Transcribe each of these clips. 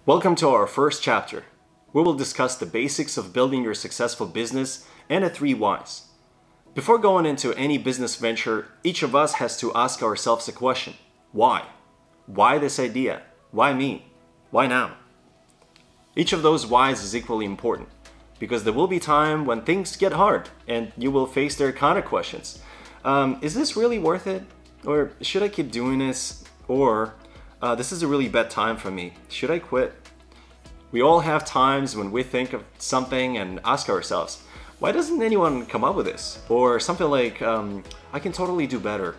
Welcome to our first chapter. We will discuss the basics of building your successful business and the 3 whys. Before going into any business venture, each of us has to ask ourselves a question. Why? Why this idea? Why me? Why now? Each of those whys is equally important because there will be time when things get hard and you will face their kind of questions. Is this really worth it? Or should I keep doing this? Or this is a really bad time for me. Should I quit? We all have times when we think of something and ask ourselves, why doesn't anyone come up with this? Or something like, I can totally do better.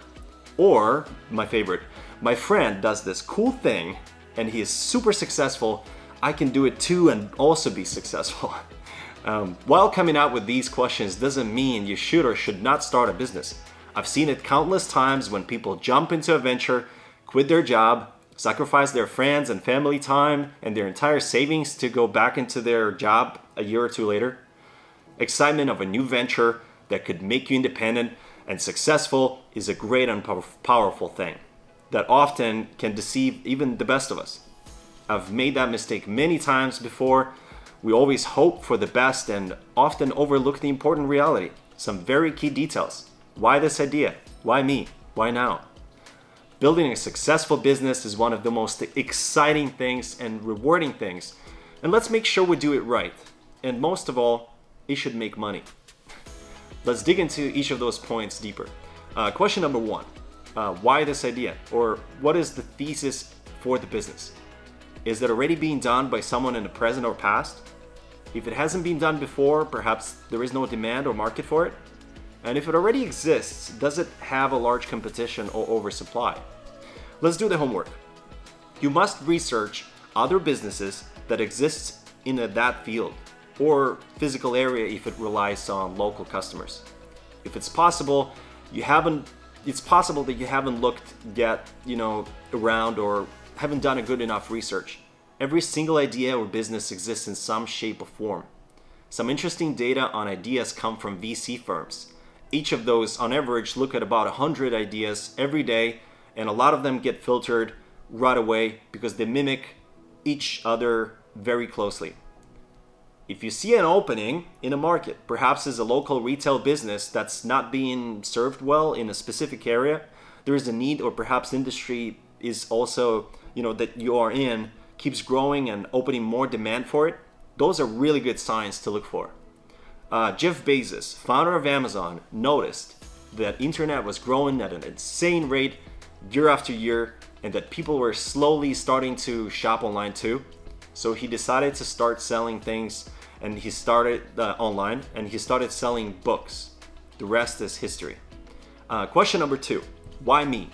Or, my favorite, my friend does this cool thing and he is super successful. I can do it too and also be successful. While coming out with these questions doesn't mean you should or should not start a business. I've seen it countless times when people jump into a venture, quit their job, sacrifice their friends and family time and their entire savings to go back into their job a year or two later. Excitement of a new venture that could make you independent and successful is a great and powerful thing that often can deceive even the best of us. I've made that mistake many times before. We always hope for the best and often overlook the important reality, some very key details. Why this idea? Why me? Why now? Building a successful business is one of the most exciting things and rewarding things. And let's make sure we do it right. And most of all, it should make money. Let's dig into each of those points deeper. Question number 1, why this idea? Or what is the thesis for the business? Is it already being done by someone in the present or past? If it hasn't been done before, perhaps there is no demand or market for it? And if it already exists, does it have a large competition or oversupply? Let's do the homework. You must research other businesses that exist in that field or physical area if it relies on local customers. If it's possible, it's possible that you haven't looked yet, around or haven't done a good enough research. Every single idea or business exists in some shape or form. Some interesting data on ideas come from VC firms. Each of those, on average, look at about 100 ideas every day, and a lot of them get filtered right away because they mimic each other very closely. If you see an opening in a market, perhaps as a local retail business that's not being served well in a specific area, there is a need, or perhaps industry is also, that you are in, keeps growing and opening more demand for it, those are really good signs to look for. Jeff Bezos, founder of Amazon, noticed that internet was growing at an insane rate year after year and that people were slowly starting to shop online too. So he decided to start selling things and he started online and he started selling books. The rest is history. Question number 2, why me?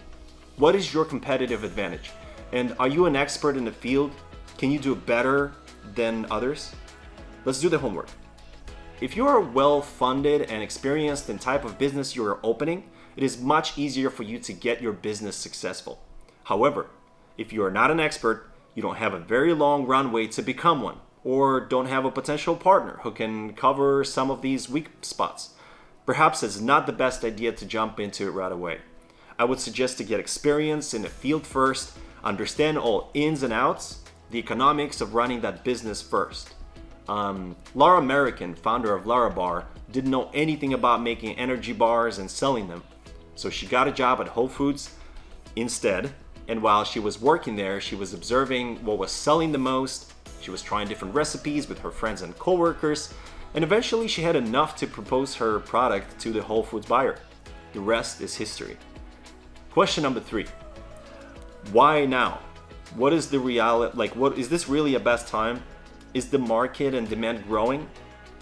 What is your competitive advantage? And are you an expert in the field? Can you do it better than others? Let's do the homework. If you are well-funded and experienced in type of business you are opening, it is much easier for you to get your business successful. However, if you are not an expert, you don't have a very long runway to become one, or don't have a potential partner who can cover some of these weak spots, perhaps it's not the best idea to jump into it right away. I would suggest to get experience in the field first, understand all ins and outs, the economics of running that business first. Laura American, founder of Lara Bar, didn't know anything about making energy bars and selling them. So she got a job at Whole Foods instead. And while she was working there, she was observing what was selling the most. She was trying different recipes with her friends and coworkers. And eventually she had enough to propose her product to the Whole Foods buyer. The rest is history. Question number 3. Why now? What is the reality? Is this really a best time? Is the market and demand growing?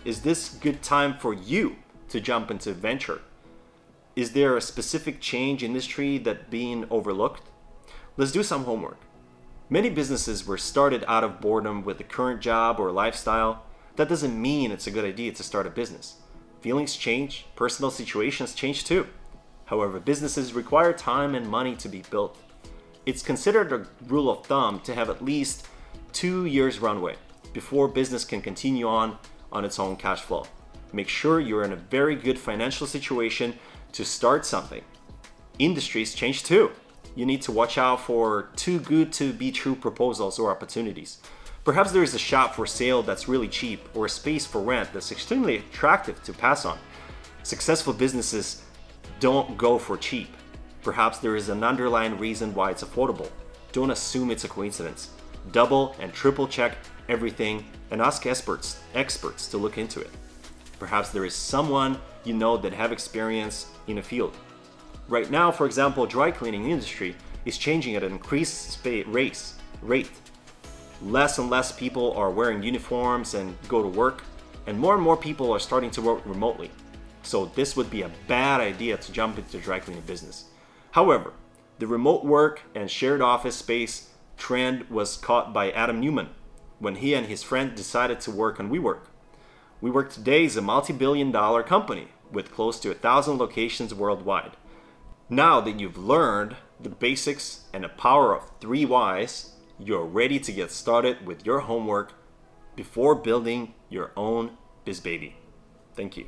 Is this good time for you to jump into venture? Is there a specific change in industry that being overlooked? Let's do some homework. Many businesses were started out of boredom with the current job or lifestyle. That doesn't mean it's a good idea to start a business. Feelings change, personal situations change too. However, businesses require time and money to be built. It's considered a rule of thumb to have at least 2 years runway before business can continue on its own cash flow. Make sure you're in a very good financial situation to start something. Industries change too. You need to watch out for too good to be true proposals or opportunities. Perhaps there is a shop for sale that's really cheap, or a space for rent that's extremely attractive to pass on. Successful businesses don't go for cheap. Perhaps there is an underlying reason why it's affordable. Don't assume it's a coincidence. Double and triple check everything and ask experts to look into it. Perhaps there is someone you know that have experience in a field. Right now, for example, dry cleaning industry is changing at an increased rate. Less and less people are wearing uniforms and go to work, and more people are starting to work remotely. So this would be a bad idea to jump into the dry cleaning business. However, the remote work and shared office space trend was caught by Adam Newman when he and his friend decided to work on WeWork. WeWork today is a multi-billion-dollar company with close to 1,000 locations worldwide. Now that you've learned the basics and the power of 3 whys, you're ready to get started with your homework before building your own biz baby. Thank you.